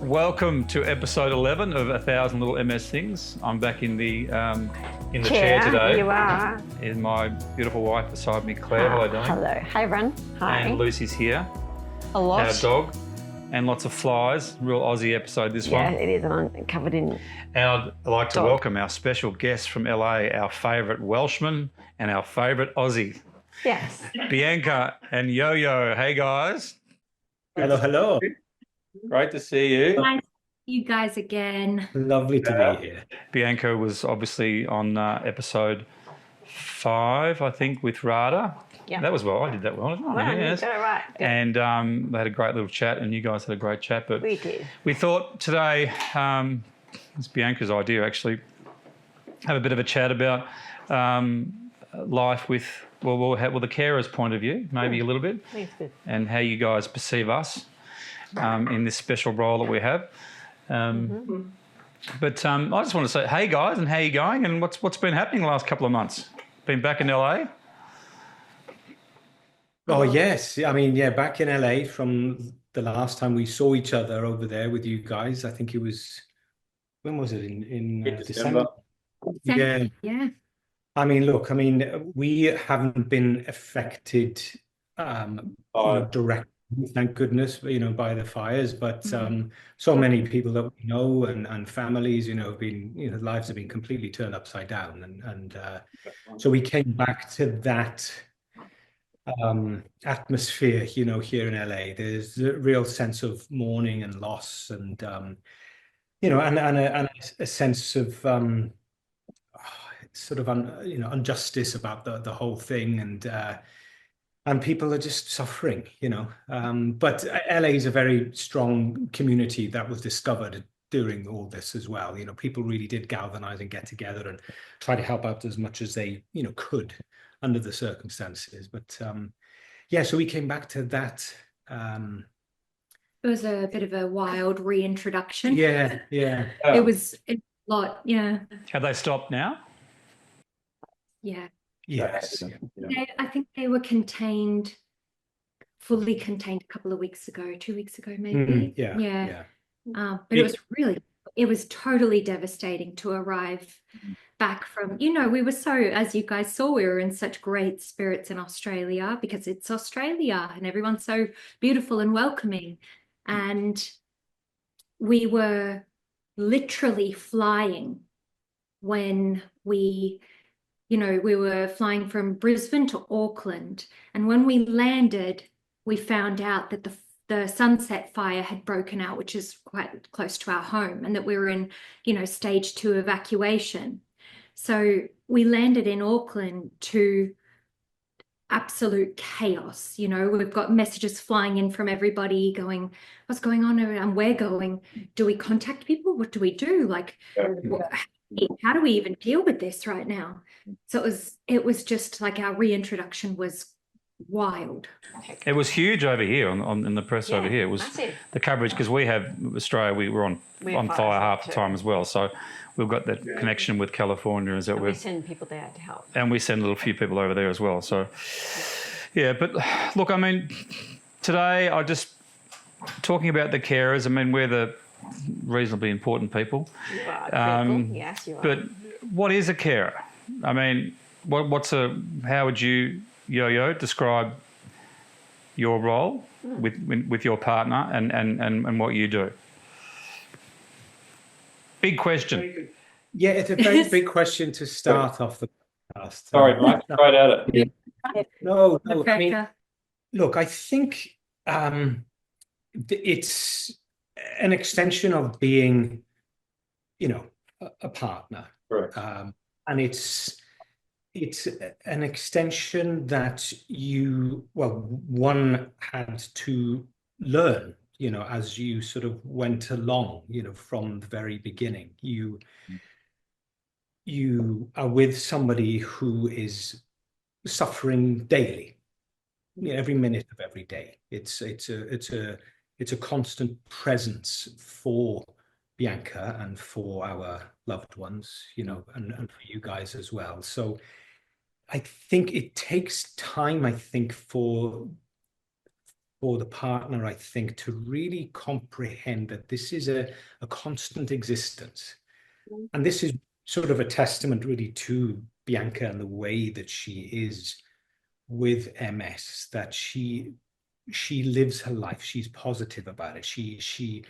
welcome to episode 11 of 1,000 Little MS Things. I'm back in the chair today. You are. And my beautiful wife beside me, Claire. Hello, darling. Hello. Hi, everyone. Hi. And Lucy's here. A lot. Our dog. And lots of flies. Real Aussie episode, this one. Yeah, it is. I'm covered in And I'd like to welcome our special guest from LA, our favourite Welshman and our favourite Aussie. Yes. Bianca and Yo-Yo. Hey, guys. Hello, hello. Great to see you. Nice to see you guys again. Lovely to be here. Bianca was obviously on episode 5, I think, with Rada. Yeah. That was well. I did that well. Well, Yes. you got it right. Yeah. And they had a great little chat, and you guys had a great chat. But We did. we thought today, it's Bianca's idea actually, have a bit of a chat about life with, well, the carer's point of view, maybe a little bit, That's good. and how you guys perceive us in this special role that we have. But I just want to say, hey guys, and how you going? And what's been happening the last couple of months? Been back in LA? Oh, yes. I mean, yeah, back in LA from the last time we saw each other over there with you guys. I think it was, when was it? In December? Yeah. Yeah. I mean, look, we haven't been affected directly, thank goodness, by the fires, but so many people that we know and families, have been, lives have been completely turned upside down. And so we came back to that atmosphere, here in LA. There's a real sense of mourning and loss and, and a sense of sort of injustice about the whole thing, and people are just suffering, but LA is a very strong community that was discovered during all this as well. People really did galvanize and get together and try to help out as much as they could under the circumstances. But so we came back to that. It was a bit of a wild reintroduction. Yeah. It was a lot. Yeah. Have they stopped now? Yeah. Yes. I think they were fully contained a couple of weeks ago, 2 weeks ago, maybe. Yeah. But it was totally devastating to arrive back from, we were so, as you guys saw, we were in such great spirits in Australia because it's Australia and everyone's so beautiful and welcoming. And we were literally flying when we were flying from Brisbane to Auckland. And when we landed, we found out that the Sunset Fire had broken out, which is quite close to our home, and that we were in, stage 2 evacuation. So we landed in Auckland to absolute chaos. We've got messages flying in from everybody going, what's going on? And we're going, do we contact people? What do we do? How do we even deal with this right now? So it was just like our reintroduction was wild. It was huge over here in the press over here. It was massive. The coverage, because we have Australia, we were on fire half the time as well. So we've got that connection with California. We send people there to help. And we send a little few people over there as well. So, yeah, but look, today I just talking about the carers. we're the reasonably important people. You are critical. Yes, you are. But what is a carer? How would you, Yo-Yo, describe your role with your partner and what you do? Big question. Yeah, it's a very big question to start off the podcast. Sorry, Mike, right at it. No, Rebecca. look, I think it's an extension of being, a partner. Right. And it's an extension that one had to learn, as you sort of went along, from the very beginning. You are with somebody who is suffering daily, every minute of every day. It's a constant presence for Bianca and for our loved ones, and for you guys as well. So I think it takes time, for for the partner, I think, to really comprehend that this is a constant existence. And this is sort of a testament really to Bianca and the way that she is with MS, that she lives her life. She's positive about it. She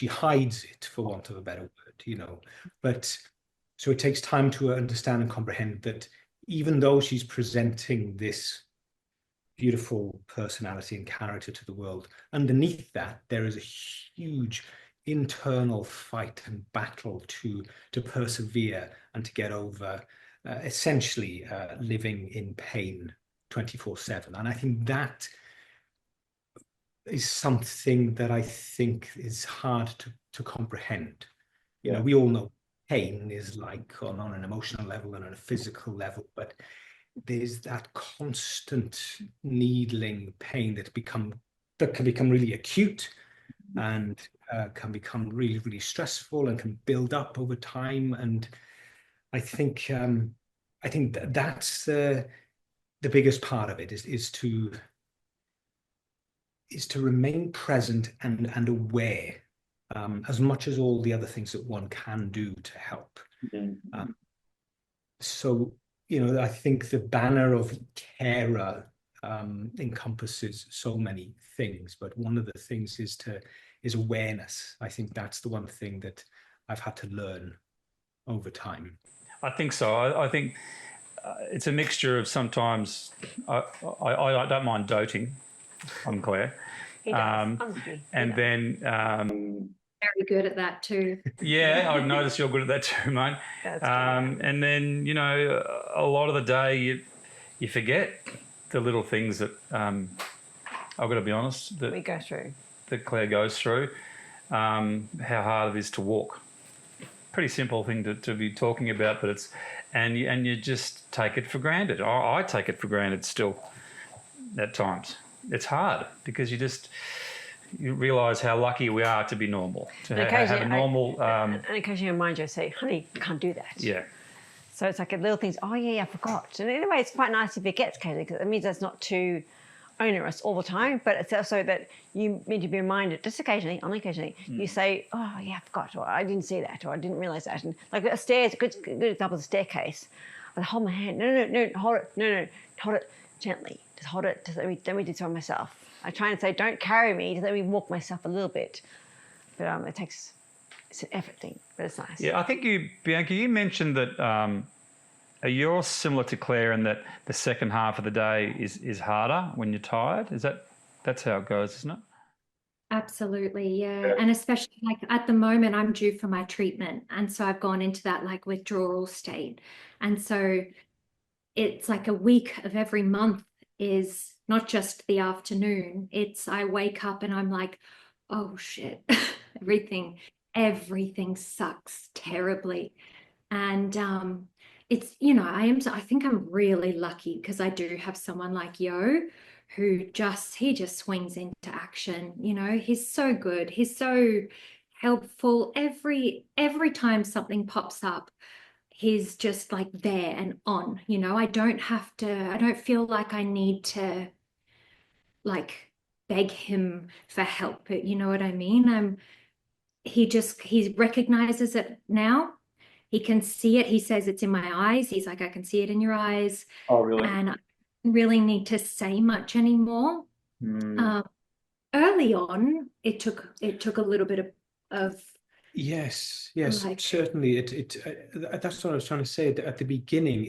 hides it, for want of a better word, But so it takes time to understand and comprehend that even though she's presenting this beautiful personality and character to the world, underneath that there is a huge internal fight and battle to persevere and to get over essentially living in pain 24/7. And I think that is something that I think is hard to comprehend. We all know pain is like on an emotional level and on a physical level, but there's that constant needling pain that can become really acute and can become really, really stressful and can build up over time. And I think that's the biggest part of it is to remain present and aware, as much as all the other things that one can do to help. So I think the banner of carer encompasses so many things, but one of the things is awareness. I think that's the one thing that I've had to learn over time. I think so. I think it's a mixture of sometimes I don't mind doting on Claire. He does. And then very good at that too. Yeah, I've noticed you're good at that too, mate. And then a lot of the day you forget the little things that I've got to be honest that we go through, that Claire goes through. How hard it is to walk. Pretty simple thing to be talking about, but and you just take it for granted. I take it for granted still at times. It's hard because you realise how lucky we are to be normal, to have a normal... and occasionally your mind just say, honey, you can't do that. Yeah. So it's like a little things, oh yeah, I forgot. And in a way, it's quite nice if it gets occasionally because it means it's not too onerous all the time, but it's also that you need to be reminded just occasionally, only occasionally, you say, oh yeah, I forgot, or I didn't see that, or I didn't realise that. And like a good example of a staircase, I hold my hand, no, hold it, hold it gently, just hold it, just let me do this on myself. I try and say, don't carry me, just let me walk myself a little bit. But it's an effort thing, but it's nice. Yeah, I think Bianca, you mentioned that you're similar to Claire in that the second half of the day is harder when you're tired. That's how it goes, isn't it? Absolutely, yeah. And especially like at the moment I'm due for my treatment. And so I've gone into that like withdrawal state. And so it's like a week of every month is not just the afternoon. I wake up and I'm like, oh shit, everything sucks terribly. And it's, I think I'm really lucky because I do have someone like Yo who he just swings into action. He's so good. He's so helpful. Every time something pops up, he's just like there and on. I don't feel like I need to like beg him for help. You know what I mean? He recognizes it now. He can see it. He says it's in my eyes. He's like, I can see it in your eyes. Oh, really? And I don't really need to say much anymore. Early on, it took a little bit of Yes, certainly. That's what I was trying to say at the beginning.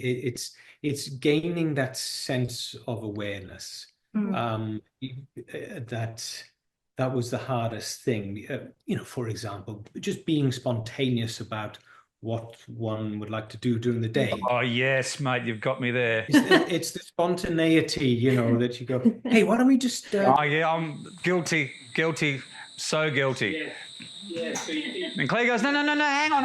It's gaining that sense of awareness. That was the hardest thing. For example, just being spontaneous about what one would like to do during the day. Oh yes, mate, you've got me there. It's the spontaneity, that you go, hey, why don't we just? Oh yeah, I'm guilty, so guilty. Yeah. So and Claire goes, no, hang on.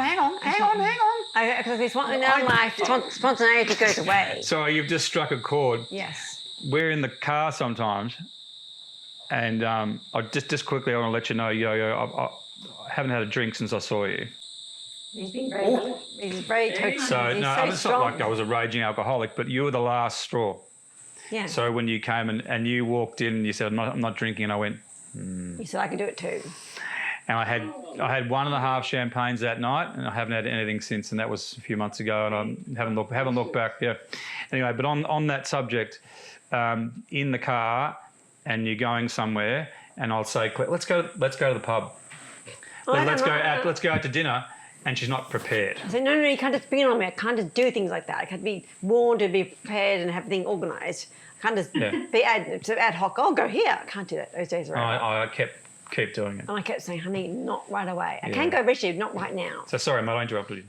Because it's in our life, spontaneity goes away. Sorry, you've just struck a chord. Yes. We're in the car sometimes, and I just quickly I want to let you know, I haven't had a drink since I saw you. He's been very touchy. So He's no, so it's strong. not like I was a raging alcoholic, but you were the last straw. Yeah. So when you came and you walked in and you said, I'm not drinking, and I went, You said I can do it too. and I had 1.5 champagnes that night, and I haven't had anything since, and that was a few months ago, and I haven't looked back. Yeah. Anyway, but on that subject, in the car, and you're going somewhere, and I'll say, let's go to the pub. Let's go out to dinner, and she's not prepared. I said, no, you can't just bring it on me. I can't just do things like that. I can't be warned to be prepared and have everything organised. I can't just be ad hoc. I'll go here. I can't do that. Those days are over. I keep doing it. And I kept saying, honey, not right away. I can go vegetarian, not right now. So sorry, mate, I interrupted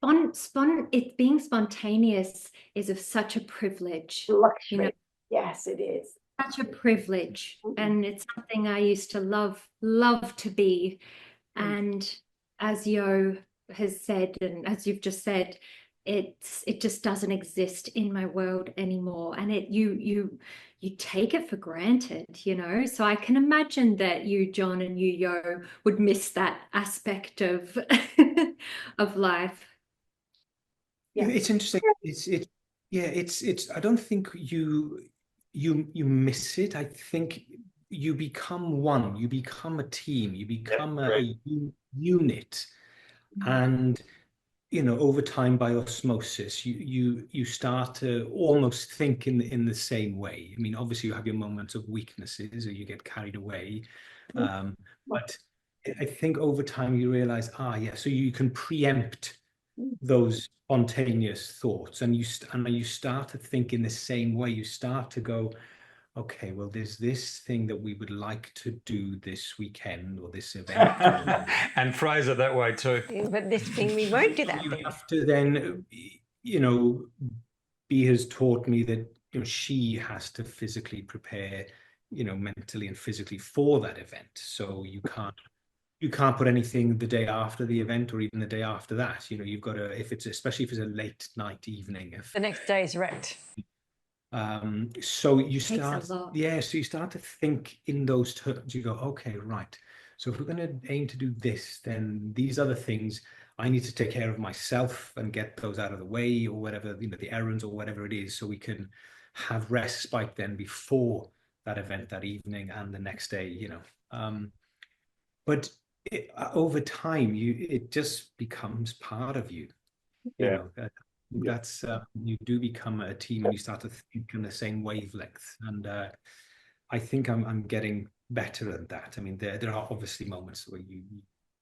you. Being spontaneous is of such a privilege. Luxury. You know, Yes, it is. such a privilege, and it's something I used to love to be. And as Yo has said, and as you've just said, it just doesn't exist in my world anymore, and you take it for granted, you know. So I can imagine that you, John, and you, Yo, would miss that aspect of of life. Yeah, it's interesting. It's I don't think you miss it. I think you become one. You become a team. You become a unit, and over time, by osmosis, you start to almost think in the same way. I mean, obviously, you have your moments of weaknesses, or you get carried away, but I think over time you realize, so you can preempt those spontaneous thoughts, and you start to think in the same way. You start to go, okay, well, there's this thing that we would like to do this weekend or this event. And phrase it that way too. But this thing, we won't do that. You have to then, B has taught me that she has to physically prepare, mentally and physically for that event. So you can't put anything the day after the event or even the day after that. You've got to, especially if it's a late night evening. The next day is wrecked. So you start, so you start to think in those terms. You go, okay, right. So if we're going to aim to do this, then these other things, I need to take care of myself and get those out of the way, or whatever, the errands or whatever it is, so we can have respite then before that event that evening and the next day, but over time, it just becomes part of you. That's you do become a team, and you start to think in the same wavelength. And I think I'm getting better at that. I mean, there are obviously moments where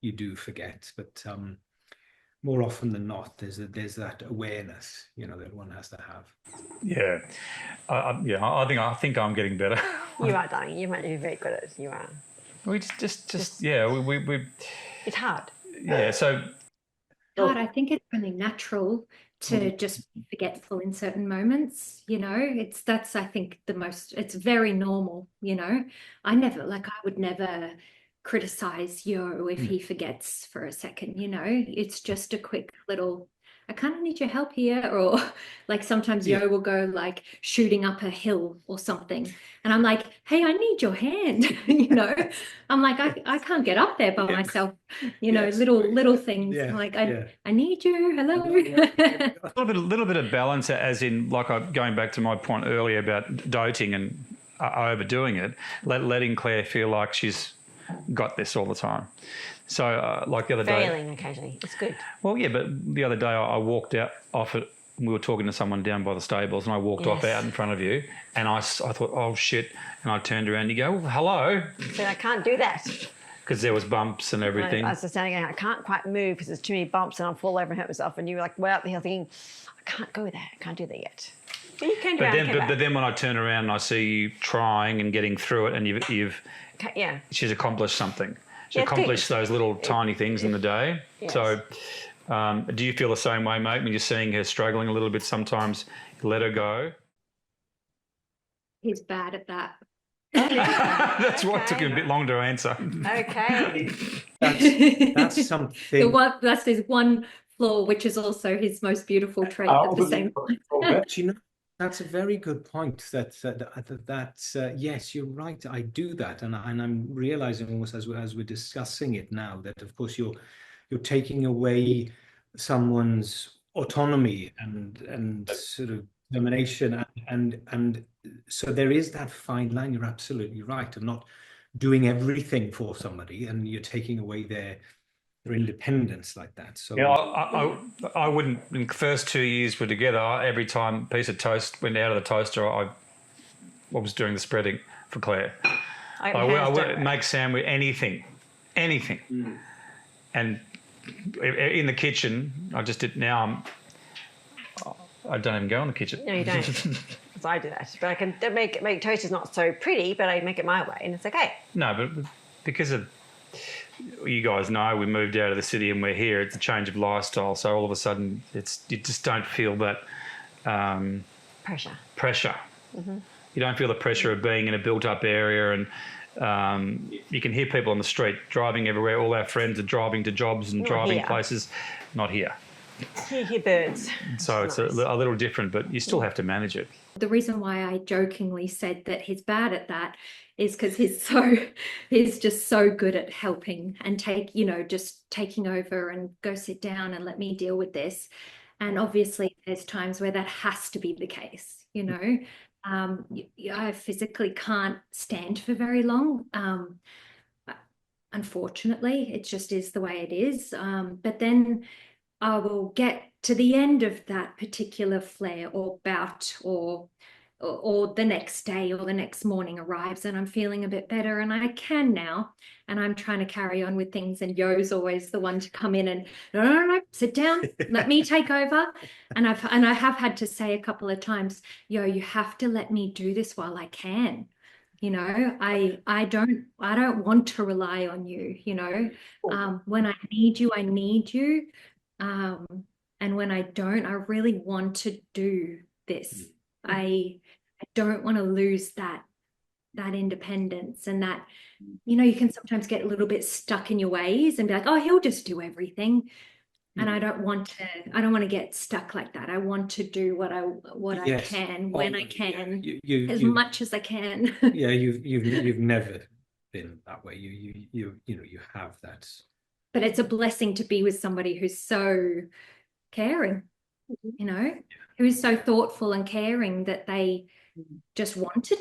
you do forget, but more often than not, there's that awareness, that one has to have. Yeah, I think I'm getting better. You are, darling. You might be very good at it. You are. We just we. It's hard. Yeah, so. God, I think it's really natural to just be forgetful in certain moments. That's I think it's very normal. I would never criticize Yo if he forgets for a second. It's just a quick little, I kind of need your help here, or like sometimes Yo will go like shooting up a hill or something, and I'm like, hey, I need your hand. I'm like, I can't get up there by myself. Little things. Yeah. I'm like, I need you. Hello. A little bit of balance, as in, like, going back to my point earlier about doting and overdoing it, letting Claire feel like she's got this all the time. So, like the other day, failing occasionally. It's good. Well, yeah, but the other day I walked out off it. We were talking to someone down by the stables, and I walked off out in front of you, and I thought, oh shit, and I turned around. And you go, well, hello. So I can't do that because there was bumps and everything. I was just standing there, I can't quite move because there's too many bumps, and I'll fall over and hurt myself. And you were like, well, up the hill thinking, I can't go there. I can't do that yet. But you can do it. But then when I turn around and I see you trying and getting through it, and you've she's accomplished something. She's accomplished those little tiny things in the day. Yes. So do you feel the same way, mate, when you're seeing her struggling a little bit sometimes, you let her go? He's bad at that. That's what took him a bit long to answer. Okay. That's something. That's his one flaw, which is also his most beautiful trait at the same time. But that's a very good point. That's yes, you're right. I do that, and I'm realizing almost as we're discussing it now that, of course, you're taking away someone's autonomy and sort of determination, and so there is that fine line. You're absolutely right, of not doing everything for somebody, and you're taking away their independence like that. So Yeah, I wouldn't. In the first 2 years we're together, every time a piece of toast went out of the toaster, I was doing the spreading for Claire. I would make sandwich, anything. And in the kitchen, I just did. Now I don't even go in the kitchen. No, you don't. Because I do that. But I can make toast is not so pretty, but I make it my way, and it's okay. No, but because of, you guys know, we moved out of the city and we're here. It's a change of lifestyle, so all of a sudden you just don't feel that pressure. Mm-hmm. You don't feel the pressure of being in a built-up area, and you can hear people on the street driving everywhere. All our friends are driving to jobs and driving places. Not here. You hear birds. So it's nice. a little different, but you still have to manage it. The reason why I jokingly said that he's bad at that is because he's just so good at helping and just taking over and go sit down and let me deal with this. And obviously there's times where that has to be the case, I physically can't stand for very long. Unfortunately, it just is the way it is. But then I will get to the end of that particular flare or bout, or the next day or the next morning arrives and I'm feeling a bit better and I can now, and I'm trying to carry on with things, and Yo's always the one to come in and no, sit down, let me take over. And I have had to say a couple of times, Yo, you have to let me do this while I can. I don't want to rely on you. When I need you, I need you. And when I don't, I really want to do this. I don't want to lose that independence, and that, you can sometimes get a little bit stuck in your ways and be like, oh, he'll just do everything. And I don't want to get stuck like that. I want to do what I can when I can, as much as I can. Yeah, you've never been that way. You have that. But it's a blessing to be with somebody who's so caring, who's so thoughtful and caring that they just want to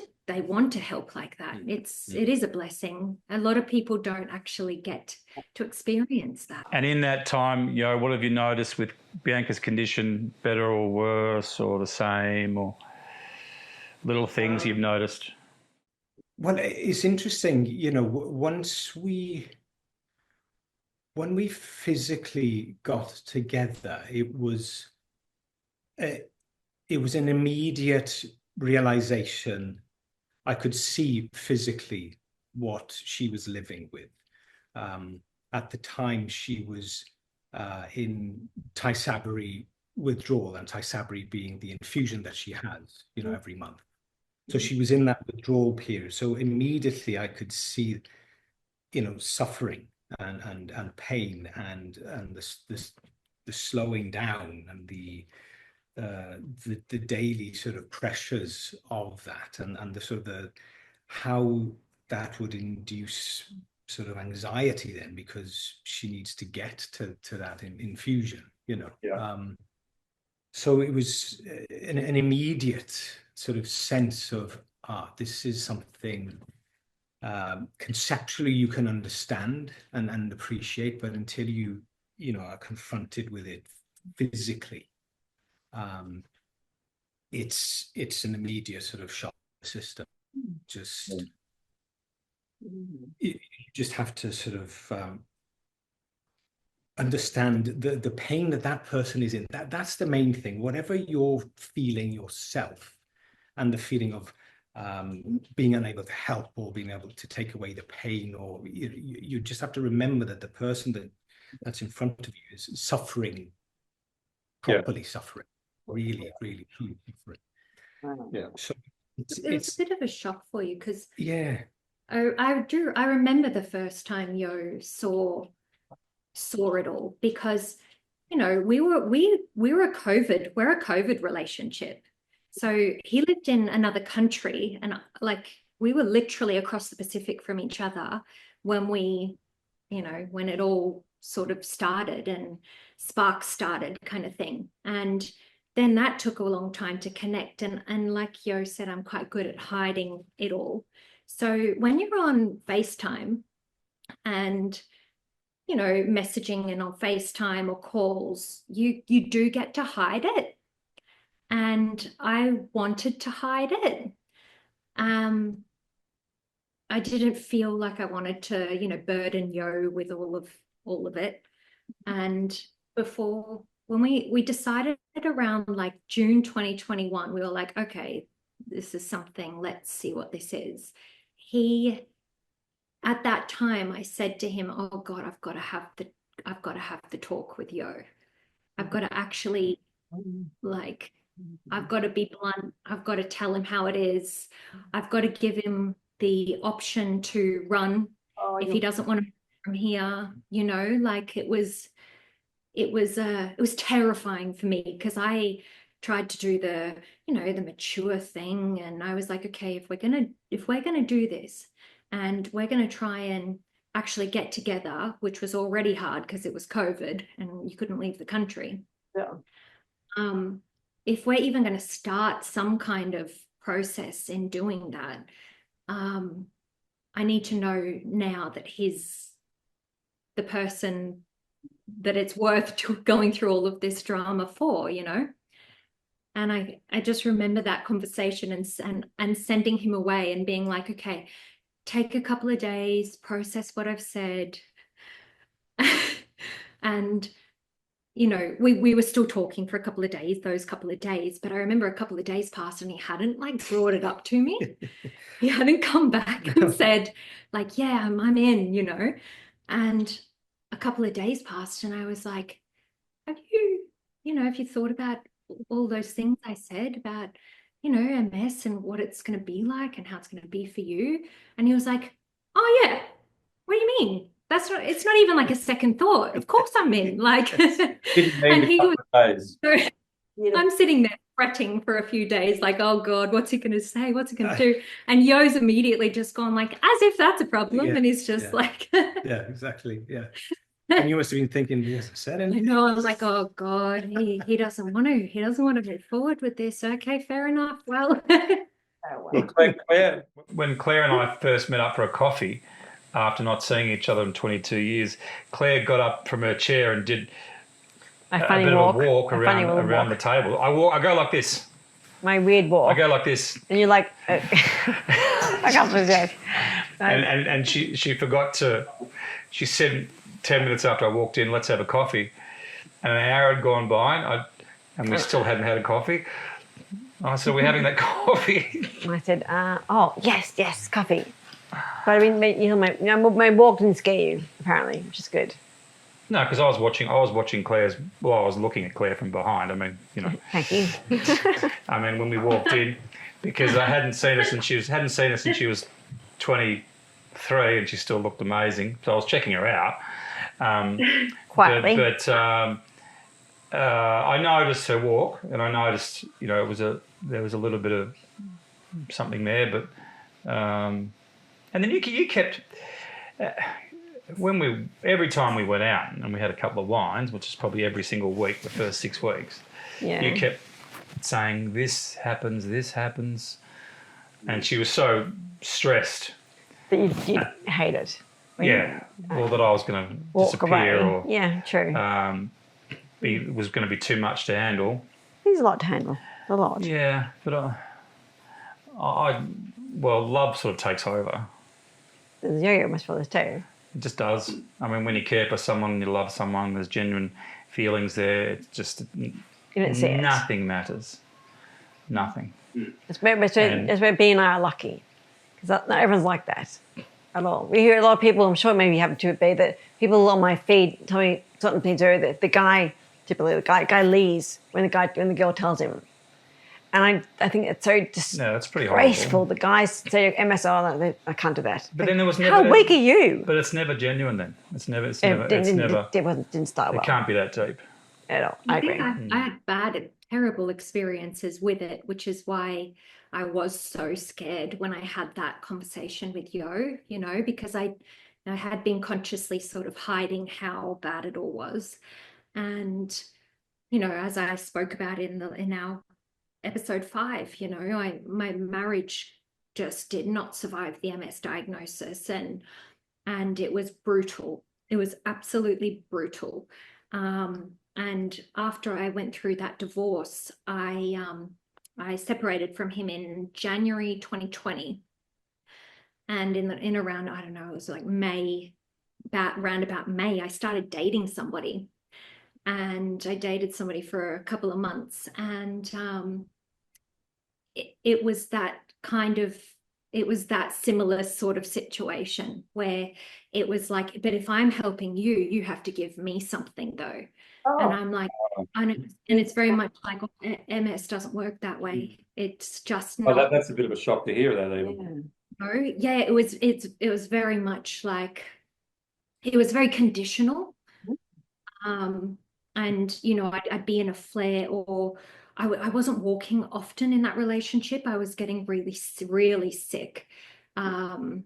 help like that. It is a blessing. A lot of people don't actually get to experience that. And in that time, what have you noticed with Bianca's condition? Better or worse, or the same, or little things you've noticed? Well, it's interesting, when we physically got together, it was an immediate realization. I could see physically what she was living with. At the time, she was in Tysabri withdrawal, and Tysabri being the infusion that she has, every month. So she was in that withdrawal period. So immediately I could see, suffering and pain and the slowing down and the daily sort of pressures of that, and the sort of how that would induce sort of anxiety then, because she needs to get to that infusion, Yeah. So it was an immediate sort of sense of, this is something conceptually you can understand and appreciate, but until you are confronted with it physically, it's an immediate sort of shock system. You just have to sort of understand the pain that person is in. That's the main thing. Whatever you're feeling yourself, and the feeling of being unable to help or being able to take away the pain, or you just have to remember that the person that's in front of you is suffering, properly suffering, really, really, truly suffering. Yeah. So it's a bit of a shock for you, because I remember the first time Yo saw it all, because we're a COVID relationship. So he lived in another country, and we were literally across the Pacific from each other when when it all sort of started and sparks started, kind of thing. And then that took a long time to connect. And like Yo said, I'm quite good at hiding it all. So when you're on FaceTime and, you know, messaging and on FaceTime or calls, you do get to hide it. And I wanted to hide it. I didn't feel like I wanted to, you know, burden Yo with all of it. And before, when we decided around like June 2021, we were like, okay, this is something, let's see what this is. At that time, I said to him, oh God, I've got to have the talk with Yo. I've got to actually, like, I've got to be blunt. I've got to tell him how it is. I've got to give him the option to run if he doesn't want to from here, you know, like it was terrifying for me because I tried to do the, you know, the mature thing, and I was like, okay, if we're gonna do this and we're gonna try and actually get together, which was already hard because it was COVID and you couldn't leave the country. Yeah. If we're even going to start some kind of process in doing that, I need to know now that he's the person that it's worth going through all of this drama for, you know. And I just remember that conversation and sending him away and being like, okay, take a couple of days, process what I've said. And you know, we were still talking for a couple of days, but I remember a couple of days passed and he hadn't like brought it up to me. He hadn't come back and said like, yeah, I'm in, you know. And a couple of days passed and I was like, have you thought about all those things I said about, you know, MS and what it's going to be like and how it's going to be for you? And he was like, oh yeah, what do you mean? It's not even like a second thought. Of course I'm in. Like, and he was, I'm sitting there fretting for a few days, like, oh God, what's he going to say? What's he going to do? And Yo's immediately just gone like, as if that's a problem. Yeah, and he's just like, yeah, exactly. Yeah. And you must have been thinking, yes, I said I anything. know, I was like, oh God, he doesn't want to move forward with this. Okay, fair enough. Well, When Claire and I first met up for a coffee, after not seeing each other in 22 years, Claire got up from her chair and did My a funny bit walk. of a walk My funny little around the walk. table. I go like this. My weird walk. I go like this. And you're like, I can't believe that. And she forgot to. She said 10 minutes after I walked in, let's have a coffee. And an hour had gone by, and we still hadn't had a coffee. I said, we're having that coffee. I said, oh, yes, coffee. But I mean, you know, my walk didn't scare you, apparently, which is good. No, because I was watching Claire's. Well, I was looking at Claire from behind. I mean, you know. Thank you. I mean, when we walked in, because I hadn't seen her since she was 23, and she still looked amazing. So I was checking her out. Quietly. But I noticed her walk, and I noticed, you know, there was a little bit of something there, but and then you kept. Every time we went out and we had a couple of wines, which is probably every single week, the first 6 weeks, you kept saying, this happens. And she was so stressed. That you hate it. Yeah. Or that I was going to disappear away. or... Yeah, true. It was going to be too much to handle. There's a lot to handle. A lot. Yeah, but love sort of takes over. There's yo-yo my brothers too. It just does. I mean, when you care for someone, you love someone, there's genuine feelings there. It's just nothing matters. Nothing. It's where B and I are lucky, because not everyone's like that at all. We hear a lot of people. I'm sure maybe you happen to be that people on my feed tell me certain things are that the guy leaves when the girl tells him. And I think it's so that's pretty disgraceful. horrible. The guys say MSR, I can't do that. But then there was never. How weak are you? But it's never genuine. Then it's never. It didn't start well. It can't be that deep at all. I agree. I had bad, terrible experiences with it, which is why I was so scared when I had that conversation with Yo. You know, because I had been consciously sort of hiding how bad it all was, and you know, as I spoke about in our episode 5, you know, my marriage just did not survive the MS diagnosis, and it was brutal. It was absolutely brutal. And after I went through that divorce, I separated from him in January 2020. And in around, I don't know, it was like May, round about May, I started dating somebody. And I dated somebody for a couple of months. And it was that kind of, it was that similar sort of situation where it was like, but if I'm helping you, you have to give me something though. And I'm like, and it's very much like MS doesn't work that way. It's just Oh, not. that's a bit of a shock to hear that even. No, yeah, it was very much like, it was very conditional. And you know, I'd be in a flare, or I wasn't walking often in that relationship. I was getting really, really sick. And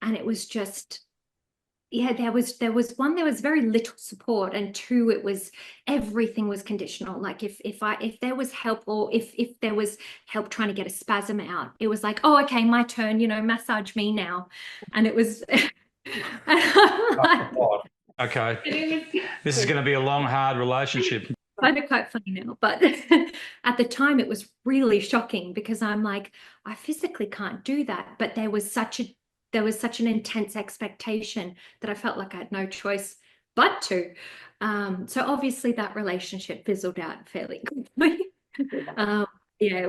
it was just, yeah, there was one, there was very little support, and 2, it was, everything was conditional. Like if there was help, or if there was help trying to get a spasm out, it was like, oh, okay, my turn, you know, massage me now. And it was Okay. This is going to be a long, hard relationship. kind of quite funny now, but at the time it was really shocking, because I'm like, I physically can't do that, but there was such an intense expectation that I felt like I had no choice but to. So obviously that relationship fizzled out fairly quickly. Yeah,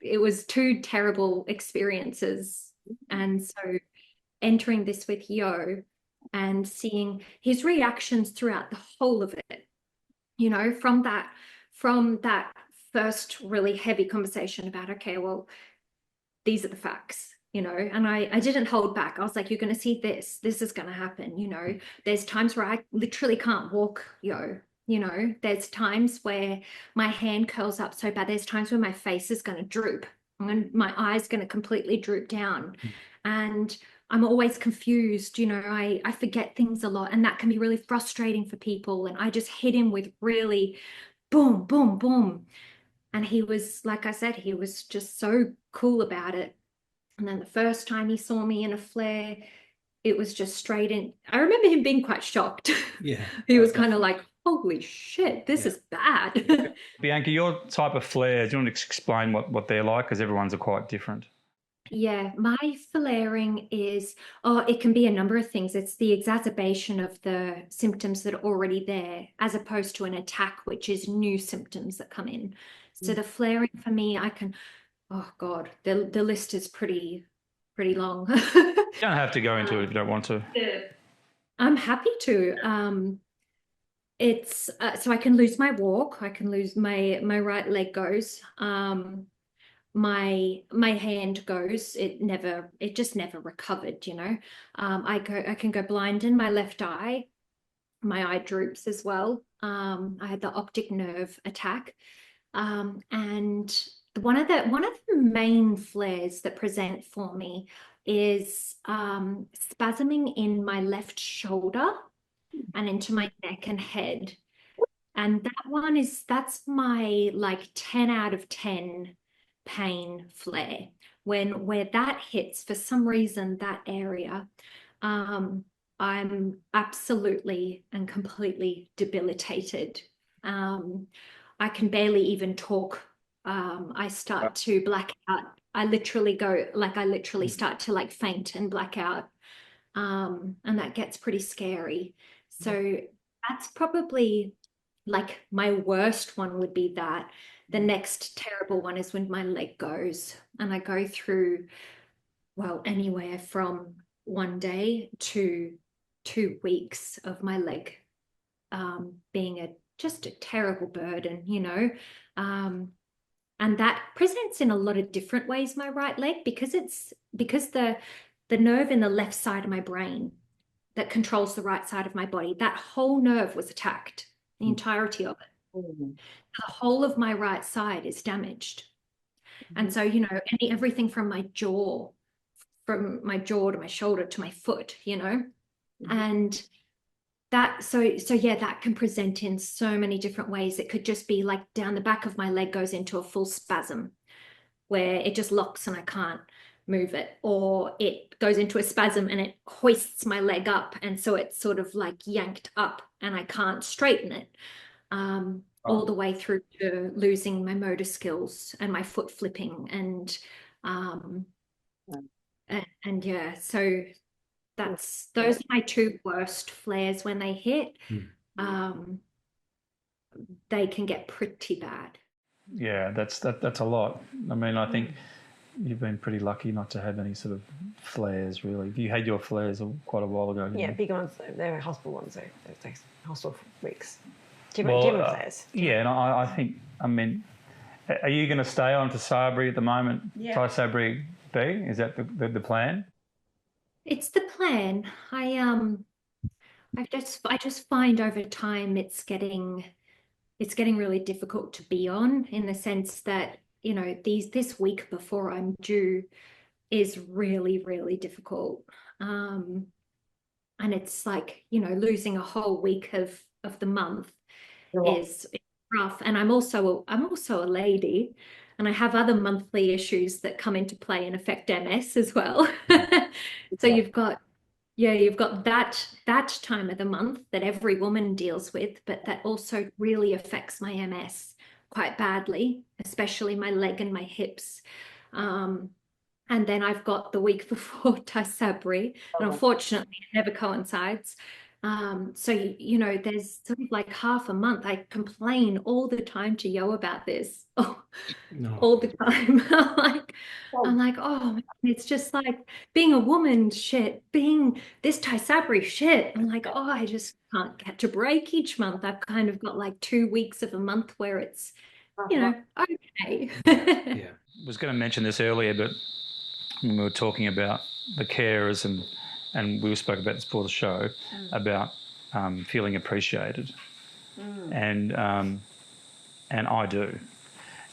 it was 2 terrible experiences, and so entering this with Yo and seeing his reactions throughout the whole of it, you know, from that first really heavy conversation about, okay, well, these are the facts, you know, and I didn't hold back. I was like, you're going to see this is going to happen, you know. There's times where I literally can't walk, Yo, you know. There's times where my hand curls up so bad. There's times where my face is going to droop, and my eyes going to completely droop down, and I'm always confused, you know. I forget things a lot, and that can be really frustrating for people. And I just hit him with really boom, boom, boom. And he was, like I said, he was just so cool about it. And then the first time he saw me in a flare, it was just straight in. I remember him being quite shocked. Yeah. He was kind of like, holy shit, this is bad. Bianca, your type of flare, do you want to explain what they're like? Because everyone's are quite different. Yeah, my flaring is, it can be a number of things. It's the exacerbation of the symptoms that are already there, as opposed to an attack, which is new symptoms that come in. So the flaring for me, oh God, the list is pretty long. You don't have to go into it if you don't want to. I'm happy to. It's so I can lose my walk. I can lose my right leg goes. My hand goes. It just never recovered, you know. I can go blind in my left eye. My eye droops as well. I had the optic nerve attack. And one of the main flares that present for me is spasming in my left shoulder and into my neck and head. And that's my like 10 out of 10 pain flare. Where that hits, for some reason, that area, I'm absolutely and completely debilitated. I can barely even talk. I start to black out. I literally start to like faint and black out. And that gets pretty scary. So that's probably like my worst one would be that. The next terrible one is when my leg goes, and I go through, well, anywhere from 1 day to 2 weeks of my leg being just a terrible burden, you know. And that presents in a lot of different ways, my right leg, because the nerve in the left side of my brain that controls the right side of my body, that whole nerve was attacked, the entirety of it. The whole of my right side is damaged. And so, you know, everything from my jaw to my shoulder to my foot, you know. And that can present in so many different ways. It could just be like down the back of my leg goes into a full spasm where it just locks and I can't move it, or it goes into a spasm and it hoists my leg up, and so it's sort of like yanked up and I can't straighten it, all the way through to losing my motor skills and my foot flipping and yeah, so those are my two worst flares. When they hit, they can get pretty bad. Yeah, that's a lot. I mean, I think you've been pretty lucky not to have any sort of flares, really. You had your flares quite a while ago. Yeah, big ones. They're hospital ones. They're hospital weeks. Do you have flares? Yeah, and I think, I mean, are you going to stay on Tysabri at the moment? Yeah. Tysabri B? Is that the plan? It's the plan. I just find over time it's getting really difficult to be on, in the sense that, you know, this week before I'm due is really, really difficult. And it's like, you know, losing a whole week of the month is rough. And I'm also a lady, and I have other monthly issues that come into play and affect MS as well. So you've got that time of the month that every woman deals with, but that also really affects my MS quite badly, especially my leg and my hips. And then I've got the week before Tysabri, and unfortunately it never coincides. So, you know, there's sort of like half a month. I complain all the time to Yo about this. All the time. I'm like, oh, it's just like being a woman shit, being this Tysabri shit. I'm like, oh, I just can't catch a break each month. I've kind of got like 2 weeks of a month where it's, you know, okay. Yeah. I was going to mention this earlier, but when we were talking about the carers and we spoke about this before the show, about feeling appreciated. And I do.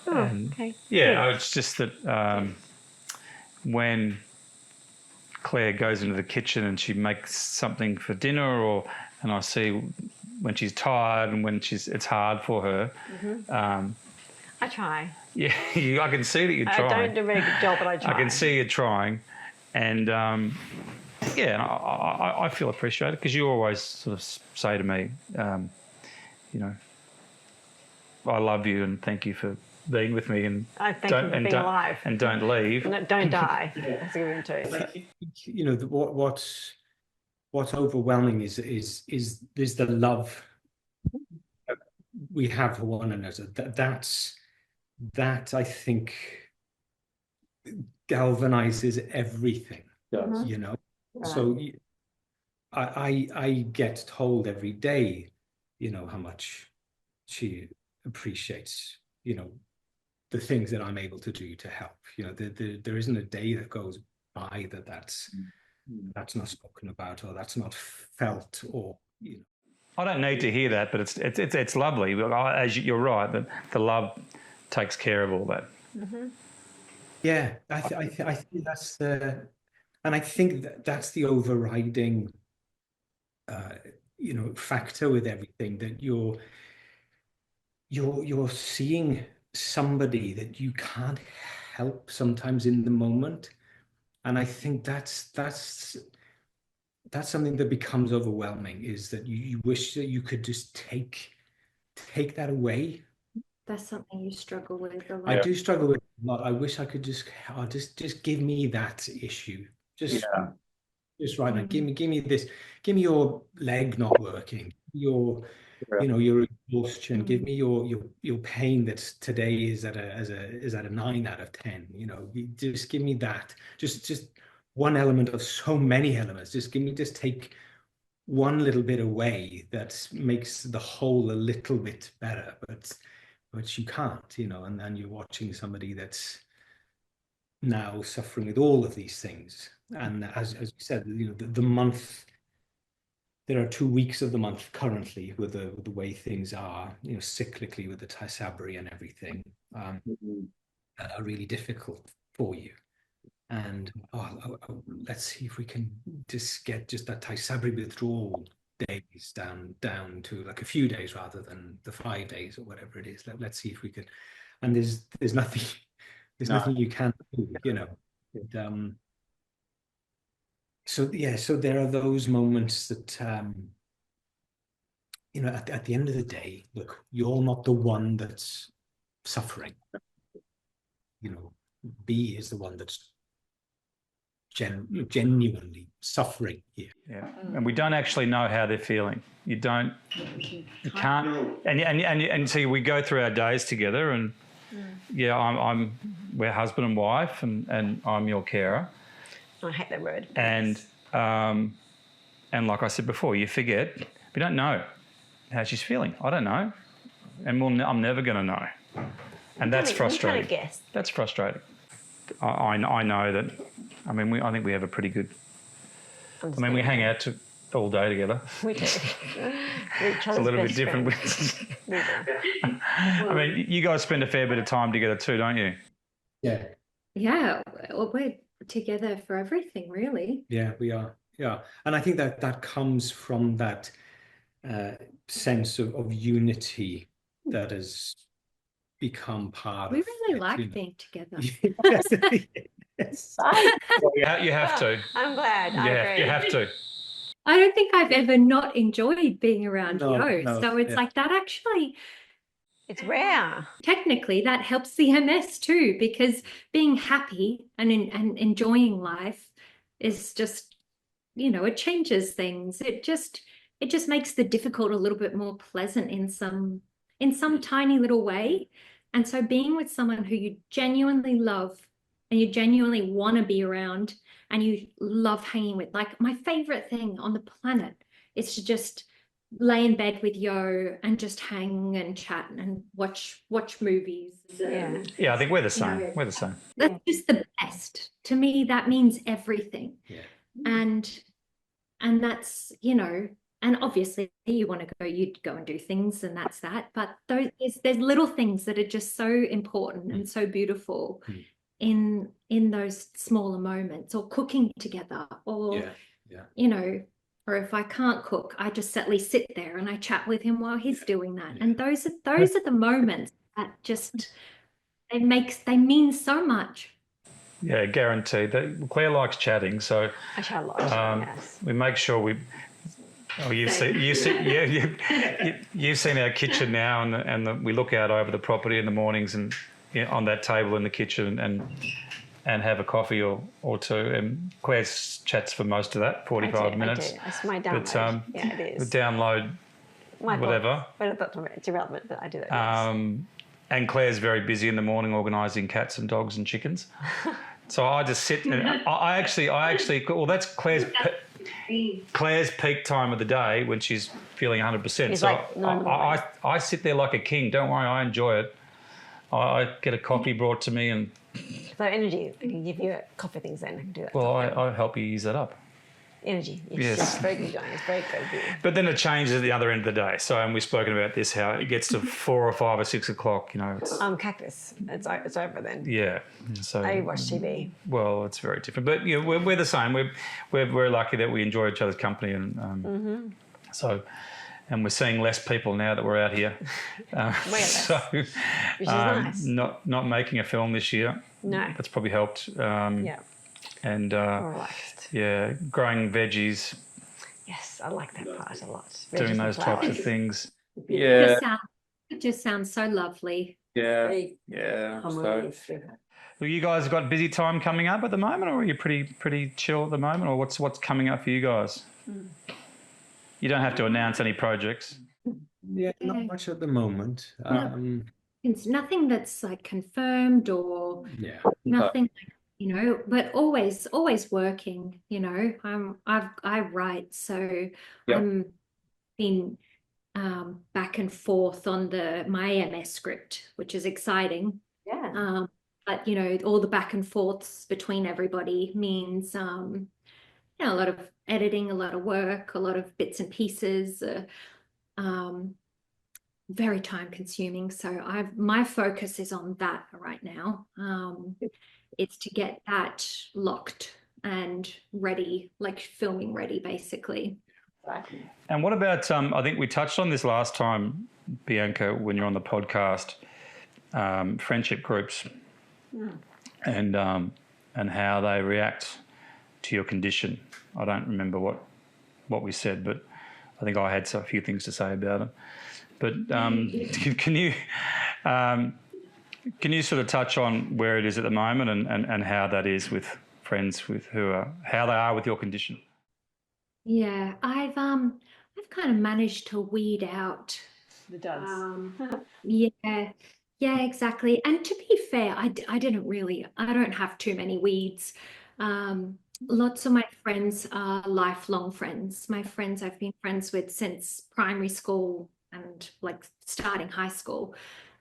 Oh, and okay. Yeah, it's just that when Claire goes into the kitchen and she makes something for dinner, and I see when she's tired and when it's hard for her. I try. Yeah, I can see that you're trying. I don't do a very good job, but I try. I can see you trying, and I feel appreciated, because you always sort of say to me, you know, I love you and thank you for being with me, and I thank you for being alive, and don't leave. No, don't die. That's a good one too. You know, what's overwhelming is the love that we have for one another. That I think galvanizes everything. Yes. You know, Right. so I get told every day, you know, how much she appreciates, you know, the things that I'm able to do to help. You know, there isn't a day that goes by that's not spoken about, or that's not felt, or, you know. I don't need to hear that, but it's lovely. As you're right, that the love takes care of all that. Yeah, I think that's and I think that's the overriding, you know, factor with everything, that you're seeing somebody that you can't help sometimes in the moment, and I think that's something that becomes overwhelming, is that you wish that you could just take that away. That's something you struggle with a lot. I do struggle with it a lot. I wish I could just give me that issue. Just right now. Give me this. Give me your leg not working. Your you know, your exhaustion. Give me your pain that today is at a 9 out of 10. You know, just give me that. Just one element of so many elements. Just take one little bit away that makes the whole a little bit better. But you can't, you know, and then you're watching somebody that's now suffering with all of these things. And as you said, you know, the month, there are 2 weeks of the month currently with the way things are, you know, cyclically with the Tysabri and everything, that are really difficult for you. And let's see if we can just get that Tysabri withdrawal days down to like a few days rather than the 5 days or whatever it is. Let's see if we could. And there's nothing nothing you can do, you know. So yeah, so there are those moments that you know, at the end of the day, look, you're not the one that's suffering. You know, B is the one that's genuinely suffering here. Yeah, and we don't actually know how they're feeling. You can't, and so we go through our days together, and we're husband and wife, and I'm your carer. I hate that word. And like I said before, you forget. We don't know how she's feeling. I don't know, and I'm never going to know, and that's frustrating. Guess. That's frustrating. I know that. I mean, I think we have a pretty good. I mean, we hang out all day together. We do. It's a little bit different. We do. I mean, you guys spend a fair bit of time together too, don't you? Yeah. Yeah, well, we're together for everything, really. Yeah, we are. Yeah, and I think that comes from that sense of unity that has become part We of really it, like you know. being together. Yes. Well, you have to. I'm glad. I agree. You have to. I don't think I've ever not enjoyed being around No, Yo. no, So it's yeah. like that actually, It's rare. technically, that helps the MS too, because being happy and enjoying life is just, you know, it changes things. It just makes the difficult a little bit more pleasant in some tiny little way. And so being with someone who you genuinely love and you genuinely want to be around and you love hanging with, like my favorite thing on the planet is to just lay in bed with Yo and just hang and chat and watch movies. Yeah, I think we're the same. You know, We're the same. That's just the best. To me, that means everything. Yeah. And that's, you know, and obviously you'd go and do things, and that's that. But there's little things that are just so important and so beautiful in those smaller moments, or cooking together, or you know, or if I can't cook, I just at least sit there and I chat with him while he's doing that. And those are the moments that just they mean so much. Yeah, guaranteed. Claire likes chatting, so I chat a lot. Yes. we make sure we. Oh, you've seen our kitchen now, and we look out over the property in the mornings and on that table in the kitchen and have a coffee or two. And Claire chats for most of that, 45 minutes. I do. That's my download. Yeah, it is. Download whatever. But it's irrelevant, but I do that. Yes. And Claire's very busy in the morning organising cats and dogs and chickens. So I just sit and I actually well, that's Claire's peak time of the day when she's feeling 100%. So like I sit there like a king. Don't worry, I enjoy it. I get a coffee brought to me, and so energy. I can give you coffee things then. I can do that. Well, I help you use that up. Energy. Yes. That's very good, John. It's very good. But then it changes at the other end of the day. So, and we've spoken about this, how it gets to 4 or 5 or 6 o'clock, you know. It's, cactus. It's over then. Yeah. So I watch TV. Well, it's very different. But you know, we're the same. We're lucky that we enjoy each other's company, and so, and we're seeing less people now that we're out here. So, which is nice. Not making a film this year. No. That's probably helped. Yeah. And relaxed. Yeah, growing veggies. Yes, I like that part a lot. Doing those types of things. Yeah. It just sounds so lovely. Yeah. So. Well, you guys got busy time coming up at the moment, or are you pretty chill at the moment, or what's coming up for you guys? You don't have to announce any projects. Yeah, not much at the moment. It's nothing that's like confirmed or nothing, you know, but always working, you know. I write, so I'm been back and forth on my MS script, which is exciting. Yeah. But you know, all the back and forths between everybody means you know, a lot of editing, a lot of work, a lot of bits and pieces, very time consuming. So my focus is on that right now. It's to get that locked and ready, like filming ready, basically. And what about, I think we touched on this last time, Bianca, when you're on the podcast, friendship groups and how they react to your condition. I don't remember what we said, but I think I had a few things to say about it. But can you sort of touch on where it is at the moment and how that is with friends with how they are with your condition? Yeah, I've kind of managed to weed out The duds. yeah, exactly. And to be fair, I don't have too many weeds. Lots of my friends are lifelong friends. My friends I've been friends with since primary school and like starting high school.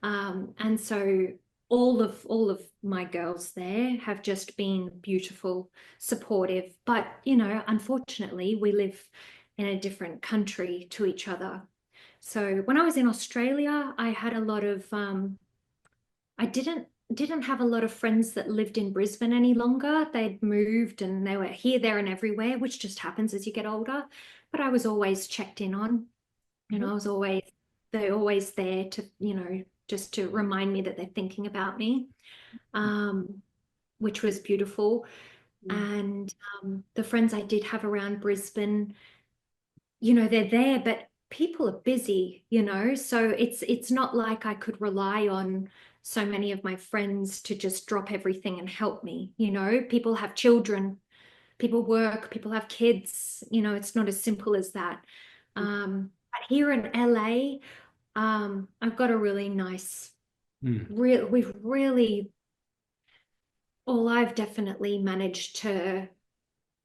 And so all of my girls there have just been beautiful, supportive. But, unfortunately, we live in a different country to each other. So when I was in Australia, I had a lot of I didn't have a lot of friends that lived in Brisbane any longer. They'd moved and they were here, there, and everywhere, which just happens as you get older. But I was always checked in on. They're always there to, just to remind me that they're thinking about me, which was beautiful. And the friends I did have around Brisbane, they're there, but people are busy, so it's not like I could rely on so many of my friends to just drop everything and help me. People have children, people work, people have kids, it's not as simple as that. But here in LA, I've got a really nice, I've definitely managed to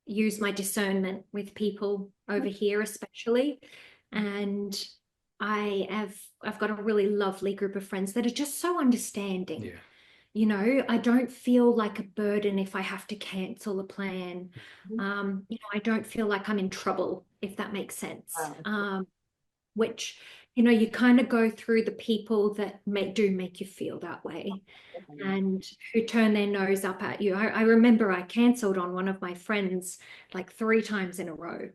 use my discernment with people over here, especially. And I've got a really lovely group of friends that are just so understanding. Yeah. I don't feel like a burden if I have to cancel a plan. I don't feel like I'm in trouble, if that makes sense. Which, you kind of go through the people that make you feel that way and who turn their nose up at you. I remember I cancelled on one of my friends like 3 times in a row.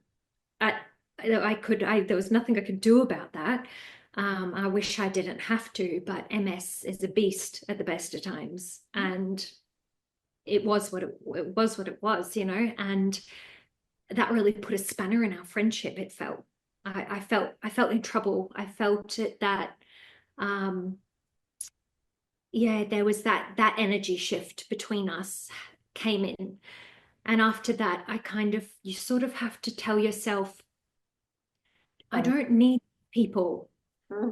There was nothing I could do about that. I wish I didn't have to, but MS is a beast at the best of times. And it was what it was, and that really put a spanner in our friendship. It felt, I felt in trouble. I felt it that, there was that energy shift between us came in. And after that, you sort of have to tell yourself, I don't need people.